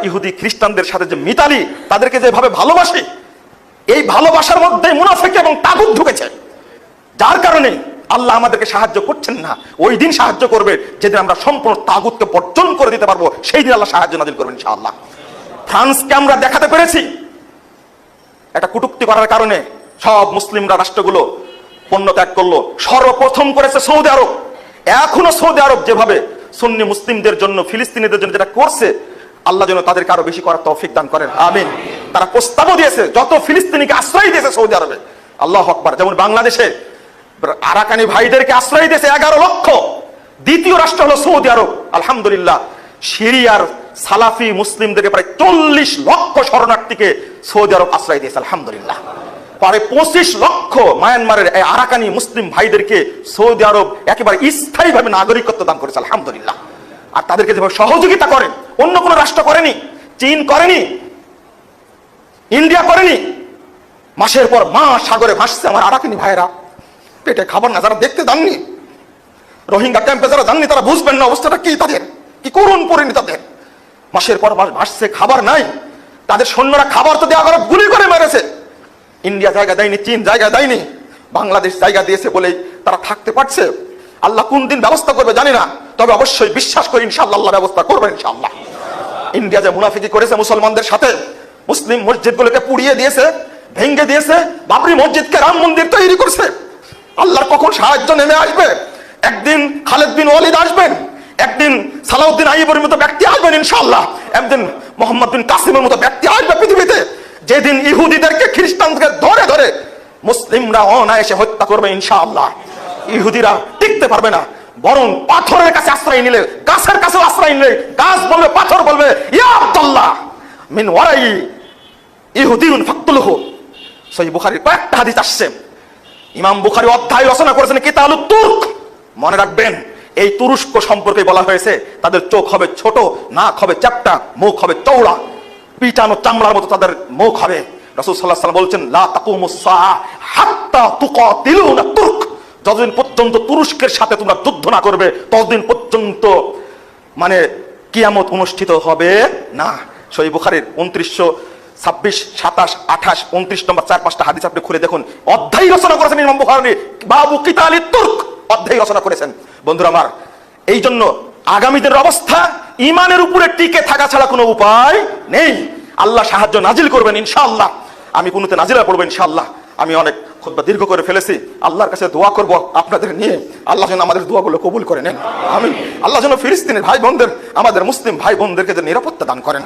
ইহুদি খ্রিস্টানদের সাথে যে মিতালি তাদেরকে যেভাবে ভালোবাসে, এই ভালোবাসার মধ্যে মুনাফিক এবং তাগুত ঢুকেছে, যার কারণে আল্লাহ আমাদেরকে সাহায্য করছেন না। ওই দিন সাহায্য করবে যেদিন আমরা সম্পূর্ণ তাগুতকে বর্জন করে দিতে পারবো, সেই দিন আল্লাহ সাহায্য নাজিল করবেন ইনশাআল্লাহ। ফ্রান্সকে আমরা দেখাতে পেরেছি, একটা কটূক্তি করার কারণে সব মুসলিমরা রাষ্ট্রগুলো পণ্য ত্যাগ করলো। সর্বপ্রথম করেছে সৌদি আরব। এখনো সৌদি আরব যেভাবে সুন্নি মুসলিমদের জন্য, ফিলিস্তিনিদের জন্য যেটা করছে, আল্লাহ যেন তাদেরকে আরো বেশি করার তৌফিক দান করেন, আমিন। তারা প্রস্তাবও দিয়েছে, যত ফিলিস্তিনিকে আশ্রয় দিয়েছে সৌদি আরবে, আল্লাহু আকবার। যেমন বাংলাদেশে আরাকানি ভাইদেরকে আশ্রয় দিয়েছে 11 লক্ষ। দ্বিতীয় রাষ্ট্র হলো সৌদি আরব, আলহামদুলিল্লাহ। সিরিয়ার সালাফি মুসলিমদেরকে প্রায় 40 লক্ষ শরণার্থীকে সৌদি আরব আশ্রয় দিয়েছে, আলহামদুলিল্লাহ। প্রায় 25 লক্ষ মায়ানমারের আরাকানি মুসলিম ভাইদেরকে সৌদি আরব একেবারে স্থায়ীভাবে নাগরিকত্ব দান করেছে, আলহামদুলিল্লাহ। আর তাদেরকে যেভাবে সহযোগিতা করেন, অন্য কোন রাষ্ট্র করেনি, চীন করেনি, ইন্ডিয়া করেনি। মাসের পর মাস সাগরে ভাসছে আমার আরাকানি ভাইয়েরা, পেটে খাবার না। যারা দেখতে যাননি, রোহিঙ্গা ক্যাম্পে যারা যাননি, তারা বুঝবেন না অবস্থাটা কি, তাদের কি করুণ পরিণতি তাদের। মাসের পর মাস ভাসছে, খাবার নাই। তাদের সৈন্যরা খাবার তো দেওয়া করে গুলি করে মেরেছে। ইন্ডিয়া জায়গা দেয়নি, চীন জায়গা দেয়নি, বাংলাদেশ জায়গা দিয়েছে বলেই তারা থাকতে পারছে। আল্লাহ কোন দিন ব্যবস্থা করবে জানি না, তবে অবশ্যই বিশ্বাস করি ইনশাআল্লাহ আল্লাহ ব্যবস্থা করবেন ইনশাআল্লাহ। ইন্ডিয়া যে মুনাফিকি করেছে মুসলমানদের সাথে, মুসলিম মসজিদগুলোকে পুড়িয়ে দিয়েছে, ভেঙে দিয়েছে, বাবরি মসজিদকে রাম মন্দির তৈরি করছে। আল্লাহর কখন সাহায্য নেমে আসবে? একদিন খালেদ বিন ওয়ালিদ আসবেন, একদিন সালাউদ্দিন আইয়ুবের মতো ব্যক্তি আসবেন ইনশাআল্লাহ, একদিন মোহাম্মদ বিন কাসিমের মতো ব্যক্তি আসবে পৃথিবীতে, যেদিন ইহুদিদেরকে খ্রিস্টানদেরকে ধরে ধরে মুসলিমরা অনায়াসে হত্যা করবে ইনশাআল্লাহ। ইহুদিরা টিকতে পারবে না, বরং পাথরের কাছে আশ্রয় নিলে, গাছের কাছে আশ্রয় নিলে, গাছ বলবে, পাথর বলবে, ইয়া আব্দুল্লাহ মিন ওয়ারাই ইহুদিউন ফাকতুলহু। সহিহ বুখারীর কয়েকটা হাদিস আসছে। ইমাম বুখারী অধ্যায় রচনা করেছেন কিতাবুত তুর্ক। মনে রাখবেন, এই তুরস্ক সম্পর্কে বলা হয়েছে, তাদের চোখ হবে ছোট, নাক হবে চ্যাপ্টা, মুখ হবে চওড়া, পিটানো চামড়ার মতো তাদের মুখ হবে। রাসূল সাল্লাল্লাহু আলাইহি ওয়াসাল্লাম বলছেন, লা তাকুমুস সাআ হাত্তা তুকাতিলুনা তুর্ক। যতদিন পর্যন্ত তুরস্কের সাথে তোমরা যুদ্ধ না করবে, ততদিন পর্যন্ত কিয়ামত অনুষ্ঠিত হবে না। সহিহ বুখারীর 2926, 27, 28, 29 নম্বর 4-5টা হাদিস আপনি খুলে দেখুন। অধ্যায় রচনা করেছেন ইমাম বুখারী, বাবু কিতালিত তুর্ক অধ্যায় রচনা করেছেন। বন্ধুরা আমার, এই জন্য আগামীদের অবস্থা ইমানের উপরে টিকে থাকা ছাড়া কোনো উপায় নেই। আল্লাহ সাহায্য নাজিল করবেন ইনশাআল্লাহ। আমি কোনতে নাজিলা পড়বো ইনশাআল্লাহ। আমি অনেক খুতবা দীর্ঘ করে ফেলেছি, আল্লাহর কাছে দোয়া করব আপনাদের নিয়ে, আল্লাহ যেন আমাদের দোয়াগুলো কবুল করে নেন, আমিন। আল্লাহ যেন ফিলিস্তিনের ভাই বোনদের, আমাদের মুসলিম ভাই বোনদেরকে যে নিরাপত্তা দান করেন।